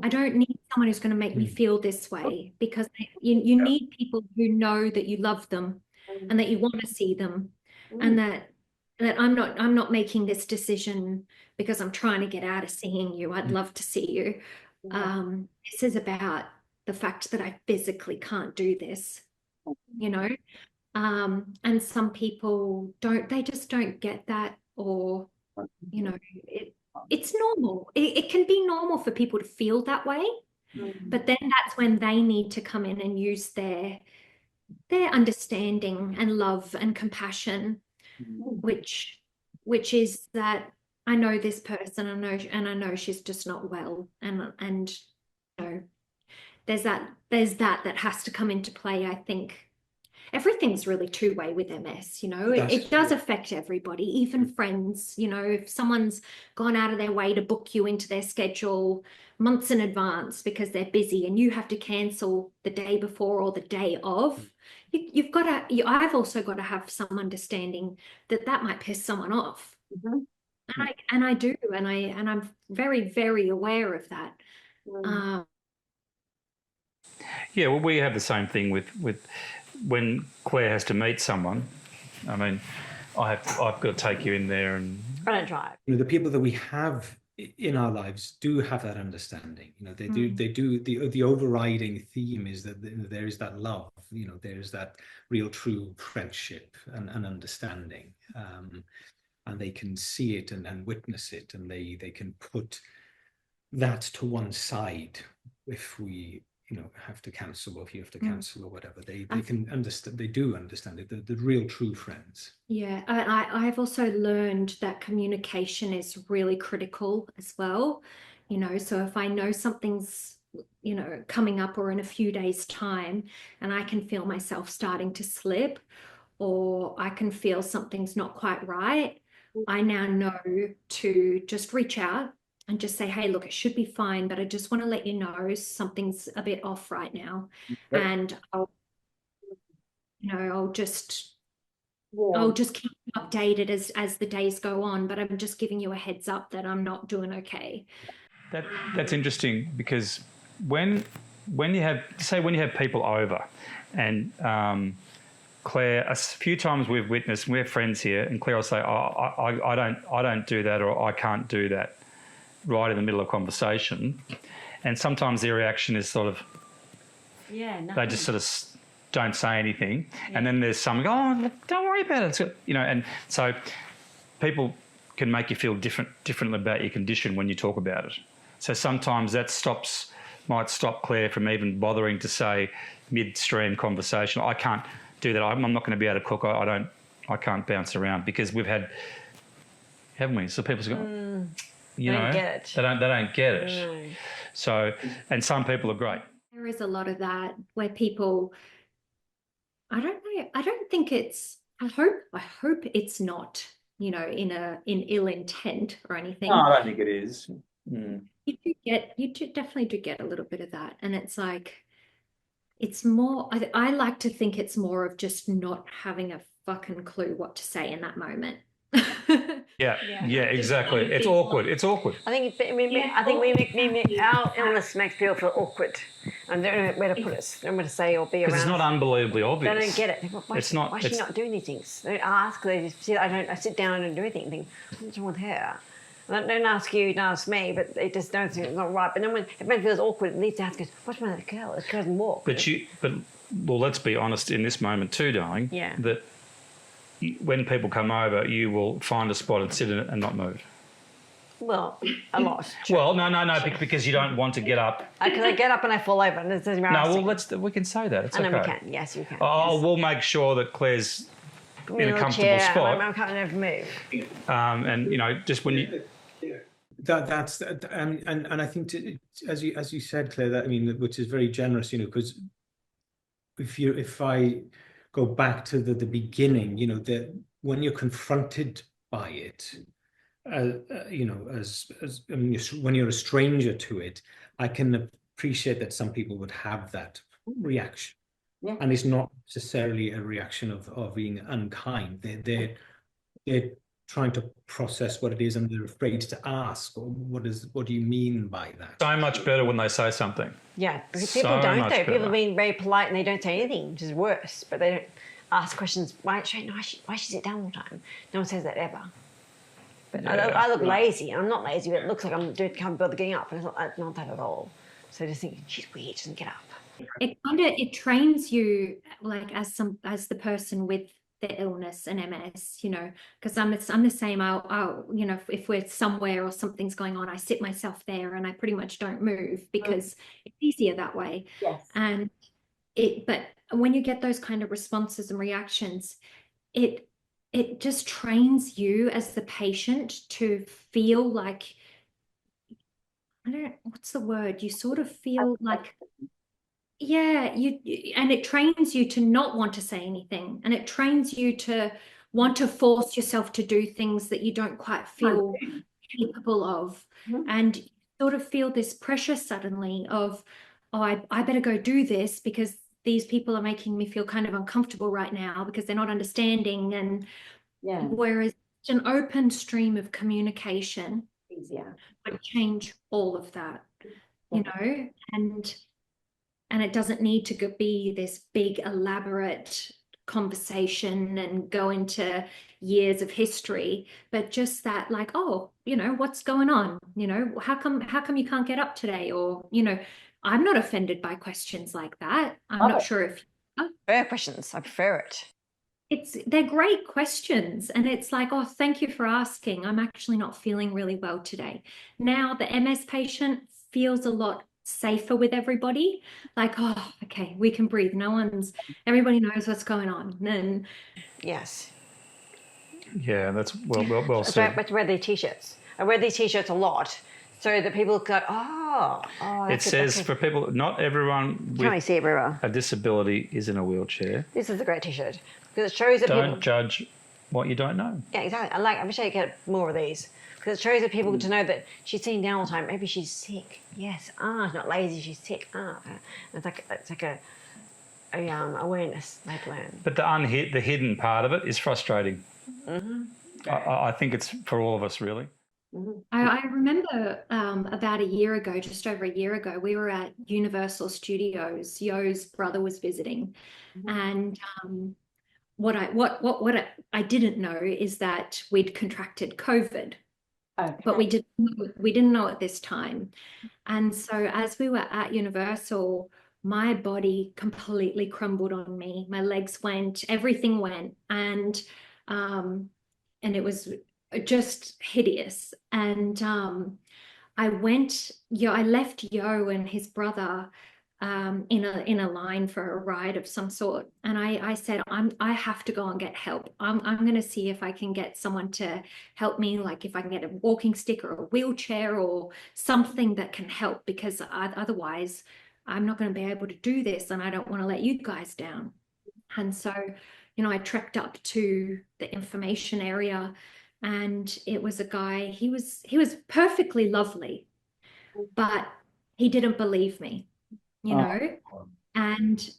I don't need someone who's going to make me feel this way, because you need people who know that you love them and that you want to see them, and that I'm not making this decision because I'm trying to get out of seeing you. I'd love to see you. This is about the fact that I physically can't do this, and some people just don't get that, or it's normal. It can be normal for people to feel that way, but then that's when they need to come in and use their understanding and love and compassion, which is that I know this person, I know she's just not well, and there's that has to come into play. I think everything's really two-way with MS, it does affect everybody, even friends. If someone's gone out of their way to book you into their schedule months in advance because they're busy and you have to cancel the day before or the day of, I've also got to have some understanding that might piss someone off. And I do, and I'm very, very aware of that. Yeah, well, we have the same thing with when Claire has to meet someone. I mean, I've got to take you in there and I don't drive. The people that we have in our lives do have that understanding. They do. The overriding theme is that there is that love. There is that real, true friendship and understanding, and they can see it and witness it, and they can put that to one side if we have to cancel, or if you have to cancel or whatever, they can understand. They do understand it. The real true friends. Yeah, I've also learned that communication is really critical as well. So if I know something's, coming up or in a few days' time, and I can feel myself starting to slip, or I can feel something's not quite right, I now know to just reach out and just say, hey, look, it should be fine, but I just want to let you know something's a bit off right now. Yep. And I'll just keep you updated as the days go on, but I'm just giving you a heads up that I'm not doing okay. That's interesting, because when you have people over, and Claire, a few times we've witnessed, we have friends here, and Claire will say, I don't do that, or I can't do that, right in the middle of conversation. And sometimes their reaction is sort of, they just sort of don't say anything. Yeah. And then there's some, look, don't worry about it. And so people can make you feel differently about your condition when you talk about it. So sometimes that might stop Claire from even bothering to say midstream conversation, I can't do that. I'm not going to be able to cook. I can't bounce around, because we've had, haven't we? So people go, they don't get it. They don't get it. No. So, and some people are great. There is a lot of that where people, I don't know. I don't think it's, I hope it's not, in ill intent or anything. No, I don't think it is. You definitely do get a little bit of that. And it's like, it's more, I like to think it's more of just not having a fucking clue what to say in that moment. Yeah, exactly. It's awkward. I think our illness makes people feel awkward, and they don't know where to put us, they don't know where to say or be around. Because it's not unbelievably obvious. They don't get it. Why is she not doing these things? They don't ask. They just sit. I sit down and don't do anything. Think, what's wrong with her? And don't ask you, don't ask me, but they just don't think it's not right. But then when everyone feels awkward, it needs to ask us, what's wrong with that girl? This girl doesn't walk. Well, let's be honest in this moment too, darling. Yeah. That when people come over, you will find a spot and sit in it and not move. Well, a lot. Well, no, because you don't want to get up. Because I get up and I fall over, and it's embarrassing. No, we can say that. It's okay. I know we can. Yes, you can. Oh, yes. We'll make sure that Claire's in a comfortable spot. I can't never move. And just when you. That's and I think as you said, Claire, that which is very generous, because if I go back to the beginning, that when you're confronted by it, when you're a stranger to it, I can appreciate that some people would have that reaction. Yeah. And it's not necessarily a reaction of being unkind. They're trying to process what it is, and they're afraid to ask, what do you mean by that? So much better when they say something. Yeah, because people don't though. People are being very polite and they don't say anything, which is worse. But they don't ask questions. Why she sit down all the time? No one says that ever. But I look lazy. I'm not lazy, but it looks like can't bother getting up. And it's not that at all. So just thinking, she's weird, she doesn't get up. It trains you, like as the person with the illness and MS, because I'm the same. I'll if we're somewhere or something's going on, I sit myself there and I pretty much don't move because it's easier that way. Yes. But when you get those kind of responses and reactions, it just trains you as the patient to feel like, what's the word? You sort of feel like, and it trains you to not want to say anything, and it trains you to want to force yourself to do things that you don't quite feel capable of. Mm-hmm. And you sort of feel this pressure suddenly of, I better go do this because these people are making me feel kind of uncomfortable right now because they're not understanding. And whereas an open stream of communication would change all of that, and it doesn't need to be this big elaborate conversation and go into years of history, but just that, like, what's going on? How come you can't get up today? Or, I'm not offended by questions like that. I'm not sure if fair questions. I prefer it. They're great questions, and it's like, thank you for asking. I'm actually not feeling really well today. Now the MS patient feels a lot safer with everybody. Like, oh, okay, we can breathe. Everybody knows what's going on. And Yes. Yeah, that's well So I said. have to wear these t-shirts. I wear these t-shirts a lot so that people go, oh, It that's says for people, not everyone Can't really with see it very well. a disability is in a wheelchair. This is a great t-shirt because it shows that Don't people. judge what you don't know. Yeah, exactly. I wish I could get more of these because it shows that people to know that she's sitting down all the time. Maybe she's sick. Yes. She's not lazy. She's sick. Okay. It's like a awareness they learn. But the hidden part of it is frustrating. Mm-hmm. I think it's for all of us, really. I remember about a year ago, just over a year ago, we were at Universal Studios. Yo's brother was visiting, and what I didn't know is that we'd contracted COVID, but we didn't know at this time. And so as we were at Universal, my body completely crumbled on me. My legs went, everything went, and it was just hideous. And I left Yo and his brother in a line for a ride of some sort, and I said, I have to go and get help. I'm going to see if I can get someone to help me, like if I can get a walking stick or a wheelchair or something that can help, because otherwise I'm not going to be able to do this, and I don't want to let you guys down. And so, I trekked up to the information area, and it was a guy. He was perfectly lovely, but he didn't believe me, and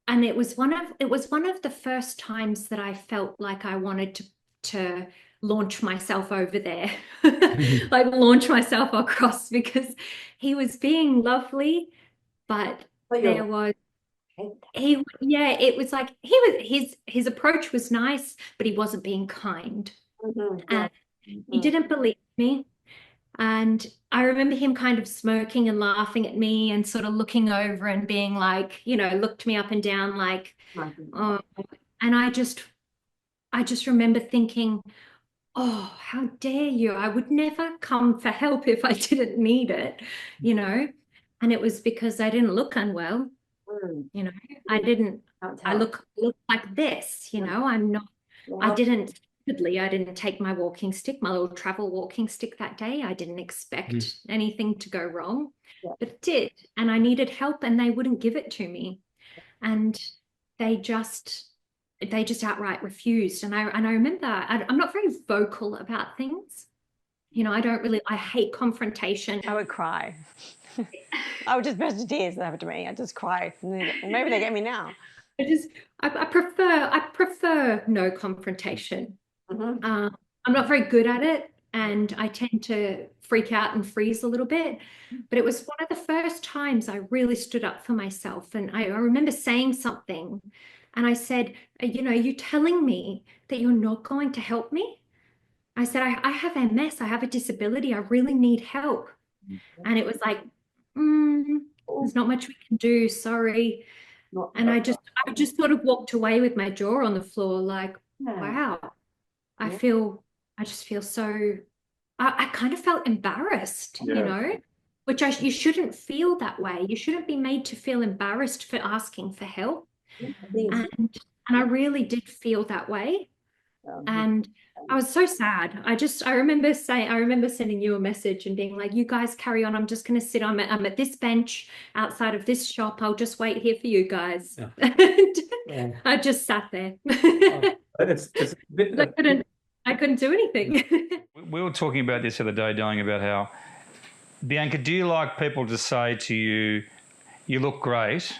it was one of the first times that I felt like I wanted to launch myself over there, like launch myself across, because he was being lovely, but there was it was like his approach was nice, but he wasn't being kind. And he didn't believe me. And I remember him kind of smirking and laughing at me and sort of looking over and being like, looked me up and down like, oh. And I just remember thinking, oh, how dare you? I would never come for help if I didn't need it, And it was because I didn't look unwell. I didn't. I look like this. I'm not. I didn't take my walking stick, my little travel walking stick that day. I didn't expect anything to go wrong, but it did, and I needed help, and they wouldn't give it to me, and they just outright refused. And I remember I'm not very vocal about things. I hate confrontation. I would cry. I would just burst into tears if that happened to me. I'd just cry. Maybe they get me now. I prefer no confrontation. I'm not very good at it, and I tend to freak out and freeze a little bit. But it was one of the first times I really stood up for myself. And I remember saying something, and I said, you telling me that you're not going to help me? I said, I have MS. I have a disability. I really need help. And it was like, there's not much we can do. Sorry. And I just sort of walked away with my jaw on the floor, like, wow, I just feel so, I kind of felt embarrassed, which you shouldn't feel that way. You shouldn't be made to feel embarrassed for asking for help. And I really did feel that way. And I was so sad. I remember sending you a message and being like, you guys carry on. I'm just going to sit I'm at this bench outside of this shop. I'll just wait here for you guys. Yeah. I just sat there. It's a bit, I couldn't do anything. We were talking about this the other day, darling, about how, Bianca, do you like people to say to you, you look great,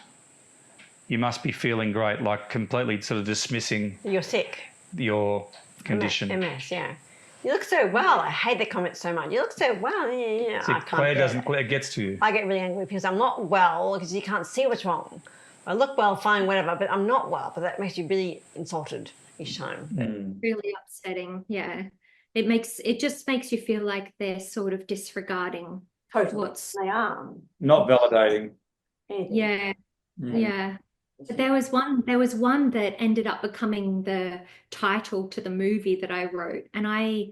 you must be feeling great, like completely sort of dismissing You're sick. Your condition? MS, yeah. You look so well. I hate the comment so much. You look so well. Yeah. See, Claire gets to you. I get really angry because I'm not well, because you can't see what's wrong. I look well, fine, whatever, but I'm not well. But that makes you really insulted each time. Really upsetting. Yeah. It just makes you feel like they're sort of disregarding They are. not validating. Yeah. Yeah. But there was one that ended up becoming the title to the movie that I wrote, and I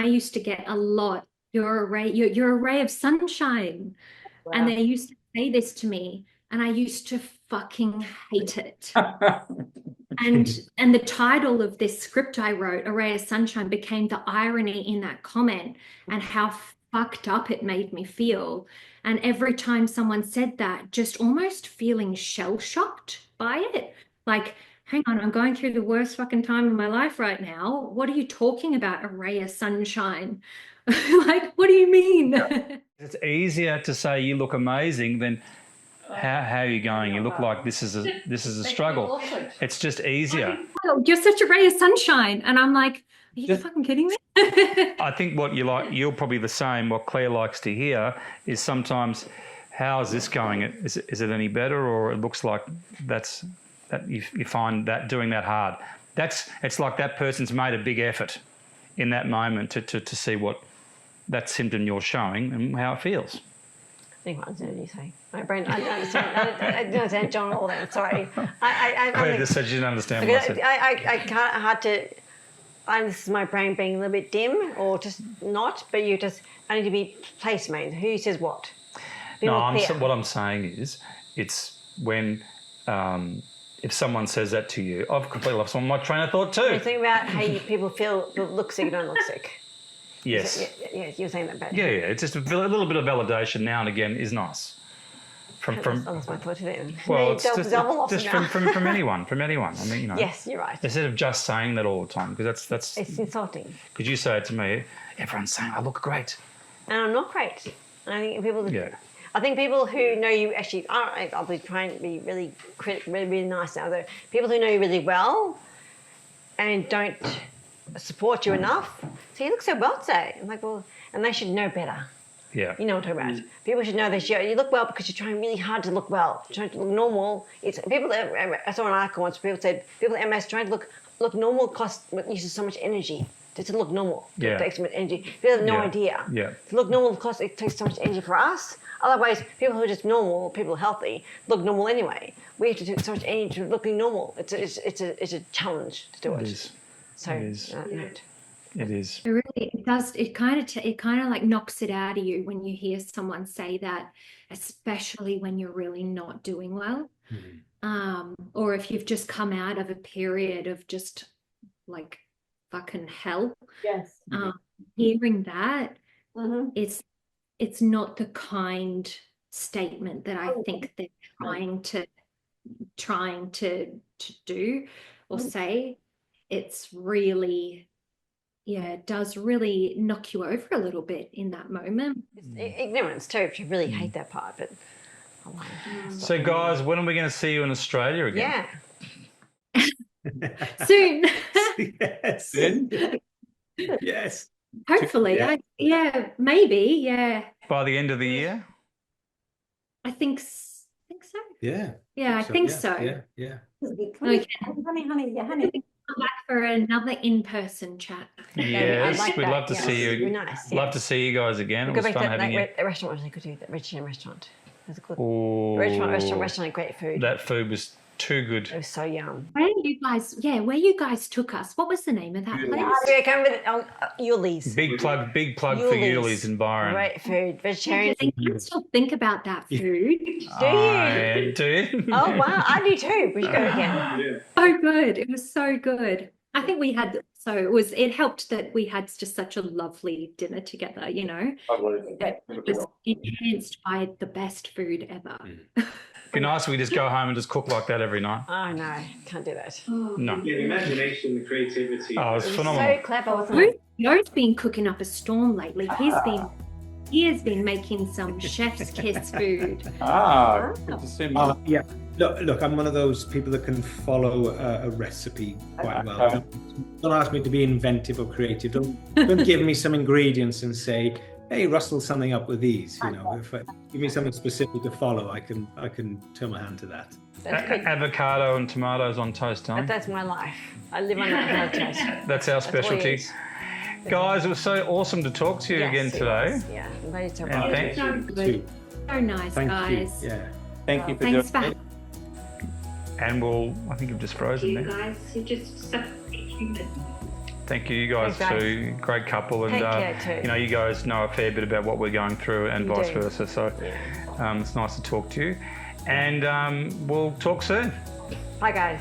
used to get a lot. You're a ray of sunshine, wow. And they used to say this to me, and I used to fucking hate it. And the title of this script I wrote, A Ray of Sunshine, became the irony in that comment and how fucked up it made me feel. And every time someone said that, just almost feeling shell-shocked by it. Like, hang on, I'm going through the worst fucking time in my life right now. What are you talking about, a ray of sunshine? Like, what do you mean? It's easier to say you look amazing than how are you going? You look like this is a struggle. It's just easier. Oh, you're such a ray of sunshine. And I'm like, are you fucking kidding me? I think what you like, you're probably the same. What Claire likes to hear is sometimes, how is this going? Is it any better, or it looks like that you find that doing that hard. It's like that person's made a big effort in that moment to see what that symptom you're showing and how it feels. I think I understand what you say. My brain, I don't understand. I don't understand John all that. Sorry. Claire just said you didn't understand what I said. I can't hard to. This is my brain being a little bit dim, or just not. But I need to be placemated. Who says what? What I'm saying is, it's when if someone says that to you, I've completely lost my train of thought too. You think about how people feel, look sick, don't look sick. Yes. Yeah, you're saying that bad. Yeah. It's just a little bit of validation now and again is nice. I lost my thought to them. Well, it's just from anyone. I mean, Yes, you're right. Instead of just saying that all the time, because that's It's insulting. Because you say it to me, everyone's saying I look great. And I'm not great. And I think people. Yeah. I think people who know you actually I'll be trying to be really nice now. Though people who know you really well and don't support you enough. So you look so well today. I'm like, well, and they should know better. Yeah. You know what I'm talking about. People should know that you look well because you're trying really hard to look well, trying to look normal. It's people. I saw an article once. People said people at MS trying to look normal uses so much energy. Just to look normal, it takes so much energy. People have no idea. Yeah. To look normal, of course, it takes so much energy for us. Otherwise, people who are just normal, people who are healthy, look normal anyway. We have to do so much energy to looking normal. It's a challenge to do it. It is. So it is. It is. It really does. It kind of like knocks it out of you when you hear someone say that, especially when you're really not doing well, or if you've just come out of a period of just like fucking hell. Yes. Hearing that, it's not the kind statement that I think they're trying to do or say. It's really, it does really knock you over a little bit in that moment. It's ignorance too, if you really hate that part. But So, guys, when are we going to see you in Australia again? yeah. Soon. Yes. Yes. Hopefully. Yeah. Maybe. Yeah. By the end of the year? I think so. Yeah. Yeah, I think so. Yeah. Okay. Honey. Come back for another in-person chat. Yes, like we'd that, love to yes. see you. It'd be nice, Love to see you guys again. It Go was back fun to having you. that restaurant was really good. That Richard restaurant. It was a good Oh, restaurant, great food. that food was too good. It was so yum. Where you guys took us. What was the name of that place? I come with Yuli's. Big plug for Yuli's in Byron. Great food, vegetarian. I can still think about that food. Do you? Oh wow, I do too. We should go again. So good. It was so good. I think we had it helped that we had just such a lovely dinner together, That was enhanced by the best food ever. Be nice if we just go home and just cook like that every night. Oh no, can't do that. No. Yeah, the imagination, the creativity. Oh, it's phenomenal. So clever, wasn't it? Joe's been cooking up a storm lately. He has been making some chef's kiss food. Good to see you. Yeah. Look, I'm one of those people that can follow a recipe quite well. Don't ask me to be inventive or creative. Don't give me some ingredients and say, hey, rustle something up with these. If give me something specific to follow, I can turn my hand to that. That's good. Avocado and tomatoes on toast, darling. That's my life. I live on that toast. That's our specialty. Guys, it was so awesome to talk to you again today. Yeah, I'm glad you're so And thank So good. So nice, Thank guys. you. Yeah. Thank you for Thanks doing for it. And I think you've just frozen you there. guys. You're just so human. Thank you. You guys Thanks, guys. too. Great couple. And, Take care too. you know, you guys know a fair bit about what we're going through and You vice do. versa. So it's nice to talk to you. And we'll talk soon. Bye, guys.